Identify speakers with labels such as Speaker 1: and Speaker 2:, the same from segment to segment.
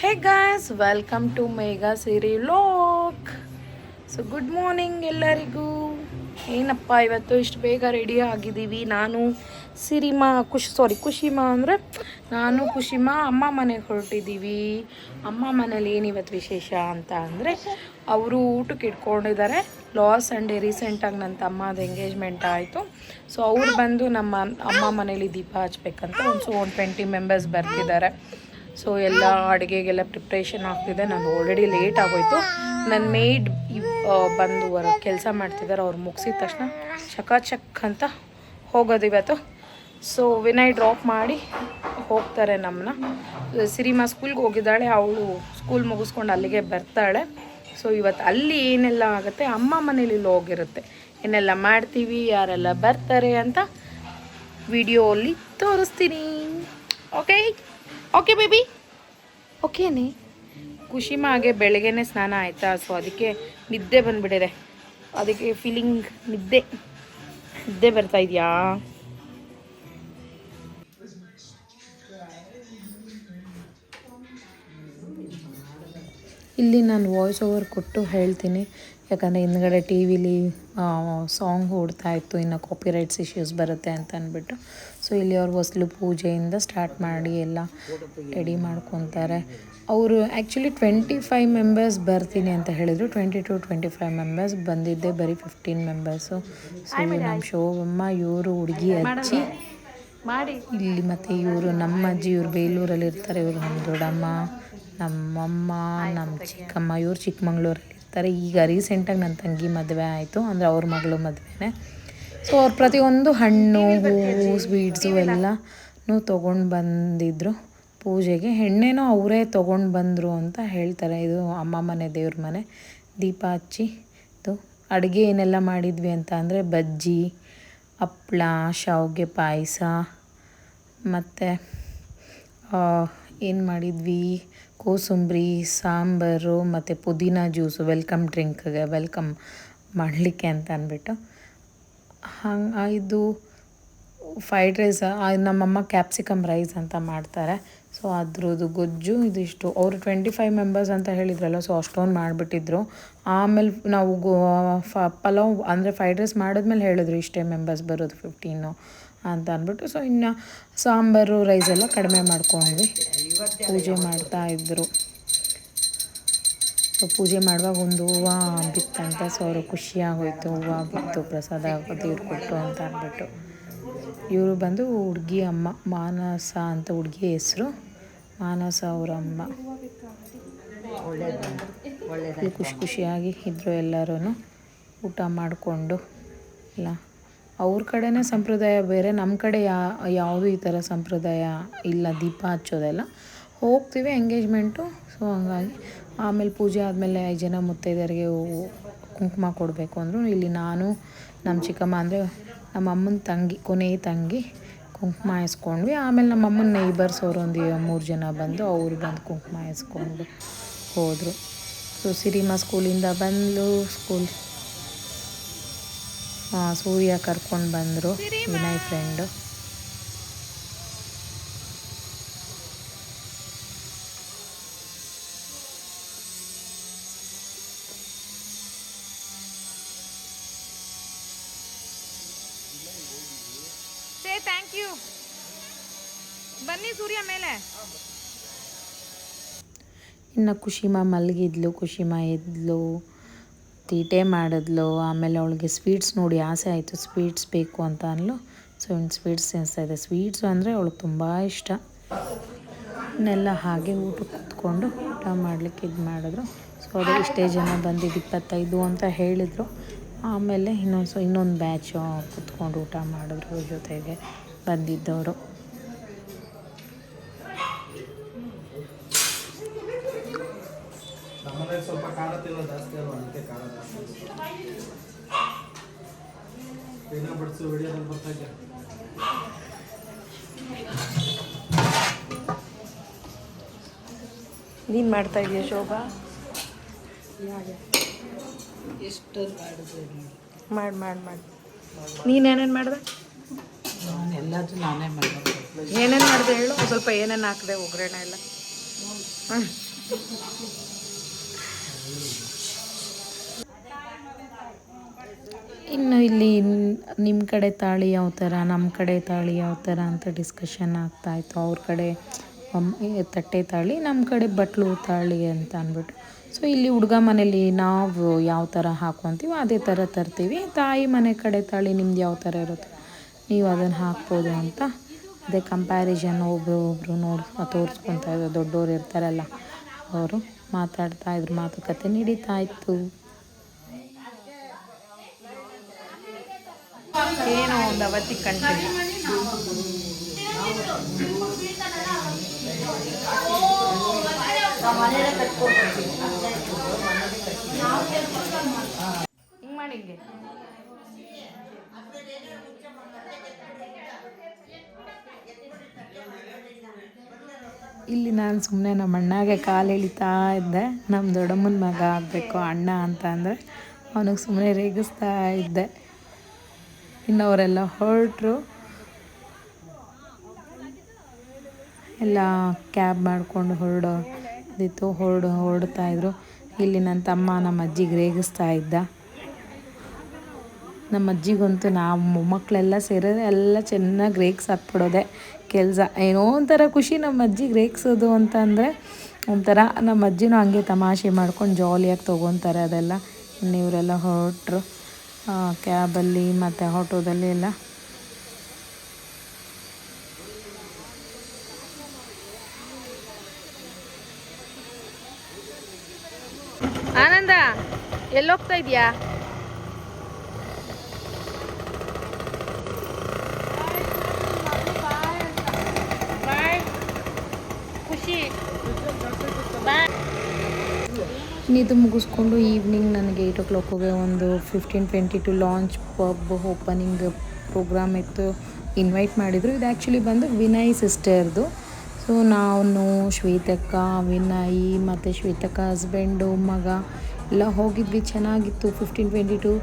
Speaker 1: Hey guys, welcome to Megha Siri vlog. So good morning ಎಲ್ಲರಿಗೂ. ಏನಪ್ಪ ಇವತ್ತು ಇಷ್ಟು ಬೇಗ ರೆಡಿ ಆಗಿದ್ದೀವಿ. ನಾನು ಸಿರಿಮಾ ಖುಷಿಮಾ ಅಂದರೆ ನಾನು ಖುಷಿಮಾ ಅಮ್ಮ ಮನೆಗೆ ಹೊರಟಿದ್ದೀವಿ. ಅಮ್ಮ ಮನೇಲಿ ಏನಿವತ್ತು ವಿಶೇಷ ಅಂತ ಅಂದರೆ ಅವರು ಊಟಕ್ಕೆ ಇಟ್ಕೊಂಡಿದ್ದಾರೆ. ಲಾಸ್ ಸಂಡೇ ರೀಸೆಂಟಾಗಿ ನನ್ನ ತಮ್ಮದ ಎಂಗೇಜ್ಮೆಂಟ್ ಆಯಿತು. ಸೊ ಅವ್ರು ಬಂದು ನಮ್ಮ ಅಮ್ಮ ಮನೇಲಿ ದೀಪ ಹಚ್ಬೇಕಂತ ಒಂದು 20 ಮೆಂಬರ್ಸ್ ಬರ್ತಿದ್ದಾರೆ. ಸೊ ಎಲ್ಲ ಅಡುಗೆಗೆಲ್ಲ ಪ್ರಿಪ್ರೇಷನ್ ಆಗ್ತಿದೆ. ನಾನು ಆಲ್ರೆಡಿ ಲೇಟ್ ಆಗೋಯ್ತು. ನನ್ನ ಮೇಡ್ ಬಂದು ಕೆಲಸ ಮಾಡ್ತಿದ್ದಾರೆ. ಅವ್ರು ಮುಗಿಸಿದ ತಕ್ಷಣ ಚಕ್ ಅಂತ ಹೋಗೋದು ಇವತ್ತು. ಸೊ ವಿನಯ್ ಡ್ರಾಪ್ ಮಾಡಿ ಹೋಗ್ತಾರೆ ನಮ್ಮನ್ನ. ಸಿರಿಮಾ ಸ್ಕೂಲ್ಗೆ ಹೋಗಿದ್ದಾಳೆ. ಅವಳು ಸ್ಕೂಲ್ ಮುಗಿಸ್ಕೊಂಡು ಅಲ್ಲಿಗೆ ಬರ್ತಾಳೆ. ಸೊ ಇವತ್ತು ಅಲ್ಲಿ ಏನೆಲ್ಲ ಆಗುತ್ತೆ, ಅಮ್ಮ ಮನೇಲಿ ಹೋಗಿರುತ್ತೆ, ಏನೆಲ್ಲ ಮಾಡ್ತೀವಿ, ಯಾರೆಲ್ಲ ಬರ್ತಾರೆ ಅಂತ ವಿಡಿಯೋಲಿ ತೋರಿಸ್ತೀನಿ. Okay baby, ಓಕೆನೇ. ಖುಷಿಮಾ ಹಾಗೆ ಬೆಳಗ್ಗೆನೇ ಸ್ನಾನ ಆಯಿತಾ. ಸೊ ಅದಕ್ಕೆ ನಿದ್ದೆ ಬಂದುಬಿಟ್ಟಿದೆ. ಅದಕ್ಕೆ ಫೀಲಿಂಗ್ ನಿದ್ದೆ ಬರ್ತಾ ಇದೆಯಾ? ಇಲ್ಲಿ ನಾನು ವಾಯ್ಸ್ ಓವರ್ ಕೊಟ್ಟು ಹೇಳ್ತೀನಿ, ಯಾಕಂದರೆ ಹಿಂದ್ಗಡೆ ಟಿ ವಿಲಿ ಸಾಂಗ್ ಓಡ್ತಾ ಇತ್ತು, ಇನ್ನು ಕಾಪಿರೈಟ್ಸ್ ಇಶ್ಯೂಸ್ ಬರುತ್ತೆ ಅಂತ ಅಂದ್ಬಿಟ್ಟು. ಸೊ ಇಲ್ಲಿ ಅವ್ರು ಹೊಸಲು ಪೂಜೆಯಿಂದ ಸ್ಟಾರ್ಟ್ ಮಾಡಿ ಎಲ್ಲ ರೆಡಿ ಮಾಡ್ಕೊತಾರೆ. ಅವರು ಆ್ಯಕ್ಚುಲಿ 25 ಮೆಂಬರ್ಸ್ ಬರ್ತೀನಿ ಅಂತ ಹೇಳಿದರು. 20 to 25 ಮೆಂಬರ್ಸ್ ಬಂದಿದ್ದೆ, ಬರೀ 15 ಮೆಂಬರ್ಸು. ಸೊ ನಮ್ಮ ಶೋಭಮ್ಮ, ಇವರು ಹುಡುಗಿ ಅಜ್ಜಿ ಮಾಡಿ ಇಲ್ಲಿ, ಮತ್ತು ಇವರು ನಮ್ಮ ಅಜ್ಜಿ, ಇವರು ಬೇಲೂರಲ್ಲಿ ಇರ್ತಾರೆ. ಇವರು ನಮ್ಮ ದೊಡ್ಡಮ್ಮ, ನಮ್ಮಮ್ಮ, ನಮ್ಮ ಚಿಕ್ಕಮ್ಮ, ಇವರು ಚಿಕ್ಕಮಂಗ್ಳೂರಲ್ಲಿ ಇರ್ತಾರೆ. ಈಗ ರೀಸೆಂಟಾಗಿ ನನ್ನ ತಂಗಿ ಮದುವೆ ಆಯಿತು, ಅಂದರೆ ಅವ್ರ ಮಗಳು ಮದುವೆನೇ. ಸೊ ಅವ್ರು ಪ್ರತಿಯೊಂದು ಹಣ್ಣು, ಹೂವು, ಸ್ವೀಟ್ಸು ಎಲ್ಲನೂ ತೊಗೊಂಡು ಬಂದಿದ್ದರು ಪೂಜೆಗೆ. ಎಣ್ಣೆನೂ ಅವರೇ ತೊಗೊಂಡು ಬಂದರು ಅಂತ ಹೇಳ್ತಾರೆ. ಇದು ಅಮ್ಮ ಮನೆ, ದೇವ್ರ ಮನೆ. ದೀಪ ಹಚ್ಚಿ ಇದು ಅಡುಗೆ ಏನೆಲ್ಲ ಮಾಡಿದ್ವಿ ಅಂತ ಅಂದರೆ ಬಜ್ಜಿ, ಹಪ್ಳ, ಶಾವಿಗೆ ಪಾಯಸ, ಮತ್ತು ಏನು ಮಾಡಿದ್ವಿ, ಕೋಸಂಬರಿ, ಸಾಂಬಾರು ಮತ್ತು ಪುದೀನ ಜ್ಯೂಸು, ವೆಲ್ಕಮ್ ಡ್ರಿಂಕ್ಗೆ ವೆಲ್ಕಮ್ ಮಾಡಲಿಕ್ಕೆ ಅಂತ ಅಂದ್ಬಿಟ್ಟು. ಇದು ಫ್ರೈಡ್ ರೈಸ್, ನಮ್ಮಮ್ಮ ಕ್ಯಾಪ್ಸಿಕಮ್ ರೈಸ್ ಅಂತ ಮಾಡ್ತಾರೆ. ಸೊ ಅದ್ರದ್ದು ಗೊಜ್ಜು ಇದಿಷ್ಟು. ಅವರು 25 ಮೆಂಬರ್ಸ್ ಅಂತ ಹೇಳಿದ್ರಲ್ಲ, ಸೊ ಅಷ್ಟೊಂದು ಮಾಡಿಬಿಟ್ಟಿದ್ರು. ಆಮೇಲೆ ನಾವು ಪಲಾವ್ ಅಂದರೆ ಫ್ರೈಡ್ ರೈಸ್ ಮಾಡಿದ್ಮೇಲೆ ಹೇಳಿದ್ರು ಇಷ್ಟೇ ಮೆಂಬರ್ಸ್ ಬರೋದು 15 ಅಂತ ಅಂದ್ಬಿಟ್ಟು. ಸೊ ಇನ್ನು ಸಾಂಬಾರು, ರೈಸ್ ಎಲ್ಲ ಕಡಿಮೆ ಮಾಡ್ಕೊಂಡ್ವಿ. ಪೂಜೆ ಮಾಡ್ತಾಯಿದ್ರು. ಸೊ ಪೂಜೆ ಮಾಡುವಾಗ ಒಂದು ಹೂವು ಬಿತ್ತಂತೆ. ಸೊ ಅವರು ಖುಷಿಯಾಗೋಯ್ತು, ಹೂವು ಬಿತ್ತು, ಪ್ರಸಾದ ದೇವ್ರು ಕೊಟ್ಟರು ಅಂತ ಅಂದ್ಬಿಟ್ಟು. ಇವರು ಬಂದು ಹುಡುಗಿ ಅಮ್ಮ, ಮಾನಸ ಅಂತ ಹುಡುಗಿ ಹೆಸರು, ಮಾನಸ ಅವರಮ್ಮ. ಖುಷಿಯಾಗಿ ಇದ್ದರು ಎಲ್ಲರೂ. ಊಟ ಮಾಡಿಕೊಂಡು ಎಲ್ಲ ಅವ್ರ ಕಡೆನೇ ಸಂಪ್ರದಾಯ ಬೇರೆ, ನಮ್ಮ ಕಡೆ ಯಾವುದೂ ಈ ಥರ ಸಂಪ್ರದಾಯ ಇಲ್ಲ, ದೀಪ ಹಚ್ಚೋದೆಲ್ಲ. ಹೋಗ್ತೀವಿ ಎಂಗೇಜ್ಮೆಂಟು. ಸೊ ಹಂಗಾಗಿ ಆಮೇಲೆ ಪೂಜೆ ಆದಮೇಲೆ 5 ಜನ ಮುತ್ತೈದೆಯರಿಗೆ ಕುಂಕುಮ ಕೊಡಬೇಕು ಅಂದರು. ಇಲ್ಲಿ ನಾನು, ನಮ್ಮ ಚಿಕ್ಕಮ್ಮ ಅಂದರೆ ನಮ್ಮ ಅಮ್ಮನ ತಂಗಿ, ಕೊನೆಯ ತಂಗಿ, ಕುಂಕುಮ ಹಾಯಿಸ್ಕೊಂಡ್ವಿ. ಆಮೇಲೆ ನಮ್ಮ ಅಮ್ಮನ ನೇಬರ್ಸ್ ಅವರು ಒಂದು 3 ಜನ ಬಂದು ಅವರು ಬಂದು ಕುಂಕುಮ ಹಾಯಿಸ್ಕೊಂಡು ಹೋದರು. ಸೊ ಸಿರಿಮಾ ಸ್ಕೂಲಿಂದ ಬಂದು ಸೂರ್ಯ ಕರ್ಕೊಂಡು ಬಂದರು, ವಿನಯ್ ಫ್ರೆಂಡು.
Speaker 2: Thank you. ಬನ್ನಿ ಸೂರ್ಯ ಮೇಲೆ.
Speaker 1: ಇನ್ನು ಖುಷಿಮಾ ಮಲಗಿದ್ಲು, ಖುಷಿಮಾ ಎದ್ಲು, ತೀಟೆ ಮಾಡಿದ್ಲು. ಆಮೇಲೆ ಅವಳಿಗೆ ಸ್ವೀಟ್ಸ್ ನೋಡಿ ಆಸೆ ಆಯಿತು, ಸ್ವೀಟ್ಸ್ ಬೇಕು ಅಂತ ಅನ್ಲು. ಸೊ ಇನ್ನು ಸ್ವೀಟ್ಸ್ ತಿನ್ನಿಸ್ತಾಯಿದ್ದೆ. ಸ್ವೀಟ್ಸು ಅಂದರೆ ಅವಳಿಗೆ ತುಂಬ ಇಷ್ಟ. ಇನ್ನೆಲ್ಲ ಹಾಗೆ ಊಟಕ್ಕೆ ಕೂತ್ಕೊಂಡು ಊಟ ಮಾಡಲಿಕ್ಕೆ ಇದು ಮಾಡಿದ್ರು. ಸೊ ಅದು ಇಷ್ಟೇ ಜನ ಬಂದಿದ್ದು 25 ಅಂತ ಹೇಳಿದರು. ಆಮೇಲೆ ಇನ್ನೊಂದು ಬ್ಯಾಚು ಕೂತ್ಕೊಂಡು ಊಟ ಮಾಡಿದ್ರು ಜೊತೆಗೆ ಬಂದಿದ್ದವರು.
Speaker 3: ಸ್ವಲ್ಪ ಖಾರ ತಿನ್ನೋ ಜಾಸ್ತಿ ಅಲ್ವಾ, ಅದಕ್ಕೆ ಖಾರ ಜಾಸ್ತಿ. ಏನೋ ಬಡಿಸು ವಿಡಿಯೋದಲ್ಲಿ ಬರ್ತಾ ಇದೆಯಾ?
Speaker 1: ನೀನು ಮಾಡ್ತಾ ಇದೀಯ ಶೋಭಾ?
Speaker 4: ಎಷ್ಟು
Speaker 1: ಮಾಡಿ ನೀನೇನೇನು ಮಾಡಿದೆ?
Speaker 4: ಎಲ್ಲದೂ ನಾನೇ ಮಾಡೋದು.
Speaker 1: ಏನೇನು ಮಾಡಿದೆ ಹೇಳು ಸ್ವಲ್ಪ. ಏನೇನು ಹಾಕಿದೆ ಒಗ್ಗರಣೆ ಎಲ್ಲ? ಇನ್ನು ಇಲ್ಲಿ ನಿಮ್ಮ ಕಡೆ ತಾಳಿ ಯಾವ ಥರ, ನಮ್ಮ ಕಡೆ ತಾಳಿ ಯಾವ ಥರ ಅಂತ ಡಿಸ್ಕಷನ್ ಆಗ್ತಾಯಿತ್ತು. ಅವ್ರ ಕಡೆ ತಟ್ಟೆ ತಾಳಿ, ನಮ್ಮ ಕಡೆ ಬಟ್ಲು ತಾಳಿ ಅಂತ ಅಂದ್ಬಿಟ್ಟು. ಸೊ ಇಲ್ಲಿ ಹುಡುಗ ಮನೇಲಿ ನಾವು ಯಾವ ಥರ ಹಾಕ್ಕೊತೀವೋ ಅದೇ ಥರ ತರ್ತೀವಿ. ತಾಯಿ ಮನೆ ಕಡೆ ತಾಳಿ ನಿಮ್ದು ಯಾವ ಥರ ಇರುತ್ತೆ ನೀವು ಅದನ್ನು ಹಾಕ್ಬೋದು ಅಂತ ಅದೇ ಕಂಪ್ಯಾರಿಸನ್ ಒಬ್ರು ನೋಡಿ ತೋರಿಸ್ಕೊತಾ ಇದ್ರು. ದೊಡ್ಡವ್ರು ಇರ್ತಾರಲ್ಲ ಅವರು ಮಾತಾಡ್ತಾಯಿದ್ರು, ಮಾತುಕತೆ ನಡೀತಾ ಇತ್ತು. ಏನೋ ಒಂದು ಅವತ್ತಿ ಕಂಡು ಹಿಂಗೆ ಮಾಡಿ ಹಿಂಗೆ ಇಲ್ಲಿ ನಾನು ಸುಮ್ಮನೆ ನಮ್ಮ ಅಣ್ಣಗೆ ಕಾಲು ಎಳಿತಾ ಇದ್ದೆ. ನಮ್ಮ ದೊಡ್ಡಮ್ಮನ ಮಗ ಆಗಬೇಕು ಅಣ್ಣ ಅಂತ ಅಂದರೆ ಅವನಿಗೆ ಸುಮ್ಮನೆ ರೇಗಿಸ್ತಾ ಇದ್ದೆ. ಇನ್ನು ಅವರೆಲ್ಲ ಹೊರಟರು, ಎಲ್ಲ ಕ್ಯಾಬ್ ಮಾಡಿಕೊಂಡು ಹೊರಡ್ತಾಯಿದ್ರು. ಇಲ್ಲಿ ನನ್ನ ತಮ್ಮ ನಮ್ಮ ಅಜ್ಜಿಗೆ ರೇಗಿಸ್ತಾ ಇದ್ದ. ನಮ್ಮ ಅಜ್ಜಿಗಂತೂ ನಾವು ಮೊಮ್ಮಕ್ಕಳೆಲ್ಲ ಸೇರಿದ್ರೆ ಎಲ್ಲ ಚೆನ್ನಾಗಿ ರೇಗ್ಸ್ ಹಾಕ್ಬಿಡೋದೆ ಕೆಲಸ. ಏನೋ ಒಂಥರ ಖುಷಿ ನಮ್ಮ ಅಜ್ಜಿಗೆ ರೇಗಿಸೋದು ಅಂತ ಅಂದರೆ ಒಂಥರ. ನಮ್ಮ ಅಜ್ಜಿನೂ ಹಂಗೆ ತಮಾಷೆ ಮಾಡ್ಕೊಂಡು ಜಾಲಿಯಾಗಿ ತೊಗೊತಾರೆ ಅದೆಲ್ಲ. ಇನ್ನು ಇವರೆಲ್ಲ ಹೊರಟರು ಕ್ಯಾಬಲ್ಲಿ ಮತ್ತು ಆಟೋದಲ್ಲಿ ಎಲ್ಲ.
Speaker 2: ಆನಂದ ಎಲ್ಲೋಗ್ತಾ ಇದೆಯಾ? ಖುಷಿ
Speaker 1: ಇದು ಮುಗಿಸ್ಕೊಂಡು ಈವ್ನಿಂಗ್ ನನಗೆ 8 o'clockಗೆ ಒಂದು 15:22 ಲಾಂಚ್ ಪಬ್ ಓಪನಿಂಗ್ ಪ್ರೋಗ್ರಾಮ್ ಇತ್ತು. ಇನ್ವೈಟ್ ಮಾಡಿದರು. ಇದು ಆ್ಯಕ್ಚುಲಿ ಬಂದು ವಿನಯ್ ಸಿಸ್ಟರ್ದು. ಸೊ ನಾನು ಶ್ವೇತಕ್ಕ, ವಿನಯ್ ಮತ್ತು ಶ್ವೇತಕ್ಕ ಹಸ್ಬೆಂಡು ಮಗ ಎಲ್ಲ ಹೋಗಿದ್ವಿ. ಚೆನ್ನಾಗಿತ್ತು. 15:22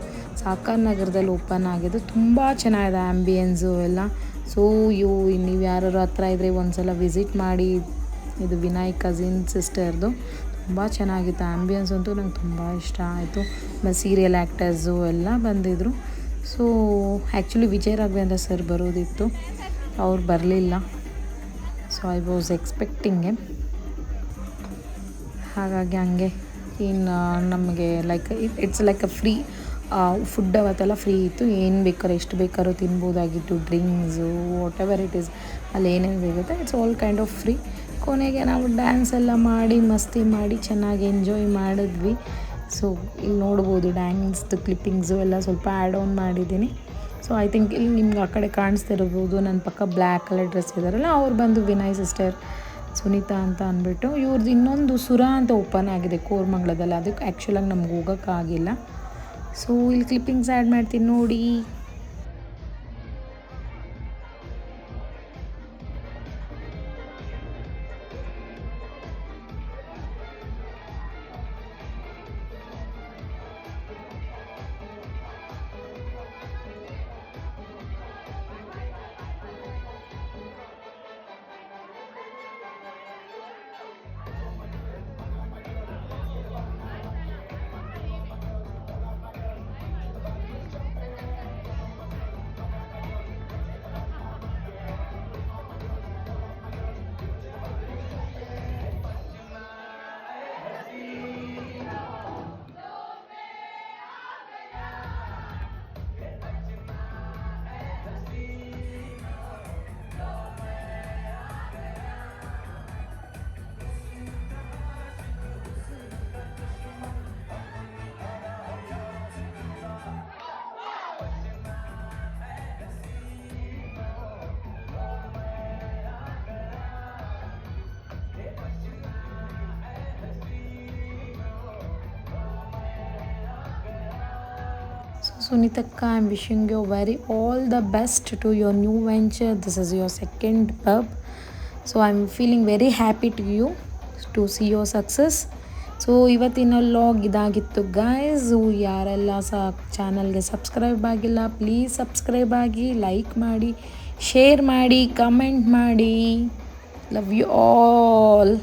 Speaker 1: ಸಾಕಾರ ನಗರದಲ್ಲಿ ಓಪನ್ ಆಗಿದ್ದು. ತುಂಬ ಚೆನ್ನಾಗಿದೆ ಆ್ಯಂಬಿಯನ್ಸು ಎಲ್ಲ. ಸೊ ನೀವು ಯಾರು ಹತ್ರ ಇದ್ದರೆ ಒಂದ್ಸಲ ವಿಸಿಟ್ ಮಾಡಿ. ಇದು ವಿನಯ್ ಕಸಿನ್ ಸಿಸ್ಟರ್ದು. ತುಂಬ ಚೆನ್ನಾಗಿತ್ತು. ಆ್ಯಂಬಿಯನ್ಸ್ ಅಂತೂ ನಂಗೆ ತುಂಬ ಇಷ್ಟ ಆಯಿತು. ಮತ್ತು ಸೀರಿಯಲ್ ಆ್ಯಕ್ಟರ್ಸು ಎಲ್ಲ ಬಂದಿದ್ದರು. So actually Vijay Raghavendra sir ಬರೋದಿತ್ತು, ಅವ್ರು ಬರಲಿಲ್ಲ. ಸೊ ಐ ವಾಸ್ ಎಕ್ಸ್ಪೆಕ್ಟಿಂಗ್ ಹಾಗಾಗಿ ಹಂಗೆ ಇನ್ನು ನಮಗೆ it's like a free food. ಅವತ್ತೆಲ್ಲ ಫ್ರೀ ಇತ್ತು. ಏನು ಬೇಕಾದ್ರೂ ಎಷ್ಟು ಬೇಕಾದ್ರೂ ತಿನ್ಬೋದಾಗಿತ್ತು. Drinks whatever it is ಅಲ್ಲಿ ಏನೇನು ಸಿಗುತ್ತೆ it's all kind of free. ಕೊನೆಗೆ ನಾವು ಡ್ಯಾನ್ಸ್ ಎಲ್ಲ ಮಾಡಿ ಮಸ್ತಿ ಮಾಡಿ ಚೆನ್ನಾಗಿ ಎಂಜಾಯ್ ಮಾಡಿದ್ವಿ. ಸೊ ಇಲ್ಲಿ ನೋಡ್ಬೋದು ಡ್ಯಾನ್ಸ್ದು ಕ್ಲಿಪ್ಪಿಂಗ್ಸು ಎಲ್ಲ ಸ್ವಲ್ಪ ಆ್ಯಡ್ ಆನ್ ಮಾಡಿದ್ದೀನಿ. ಸೊ ಐ ಥಿಂಕ್ ಇಲ್ಲಿ ನಿಮ್ಗೆ ಆ ಕಡೆ ಕಾಣಿಸ್ತಿರ್ಬೋದು ನನ್ನ ಪಕ್ಕ ಬ್ಲ್ಯಾಕ್ ಕಲರ್ ಡ್ರೆಸ್ ಇದ್ದಾರಲ್ಲ ಅವ್ರು ಬಂದು ವಿನಯ್ ಸಿಸ್ಟರ್ ಸುನೀತಾ ಅಂತ ಅಂದ್ಬಿಟ್ಟು. ಇವ್ರದ್ದು ಇನ್ನೊಂದು ಸುರ ಅಂತ ಓಪನ್ ಆಗಿದೆ ಕೋರಮಂಗ್ಲದಲ್ಲಿ. ಅದಕ್ಕೆ ಆ್ಯಕ್ಚುಲಾಗಿ ನಮ್ಗೆ ಹೋಗೋಕ್ಕಾಗಿಲ್ಲ. ಸೊ ಇಲ್ಲಿ ಕ್ಲಿಪ್ಪಿಂಗ್ಸ್ ಆ್ಯಡ್ ಮಾಡ್ತೀನಿ ನೋಡಿ. So Sunitaka, I'm wishing you all the best to your new venture. This is your second pub. So I'm feeling very happy to see your success. So ಇವತ್ತಿನ log ಇದಾಗಿತ್ತು guys. ಯಾರೆಲ್ಲ ಚಾನಲ್ಗೆ subscribe ಆಗಿಲ್ಲ please subscribe ಆಗಿ, like ಮಾಡಿ, share ಮಾಡಿ, comment ಮಾಡಿ. Love you all.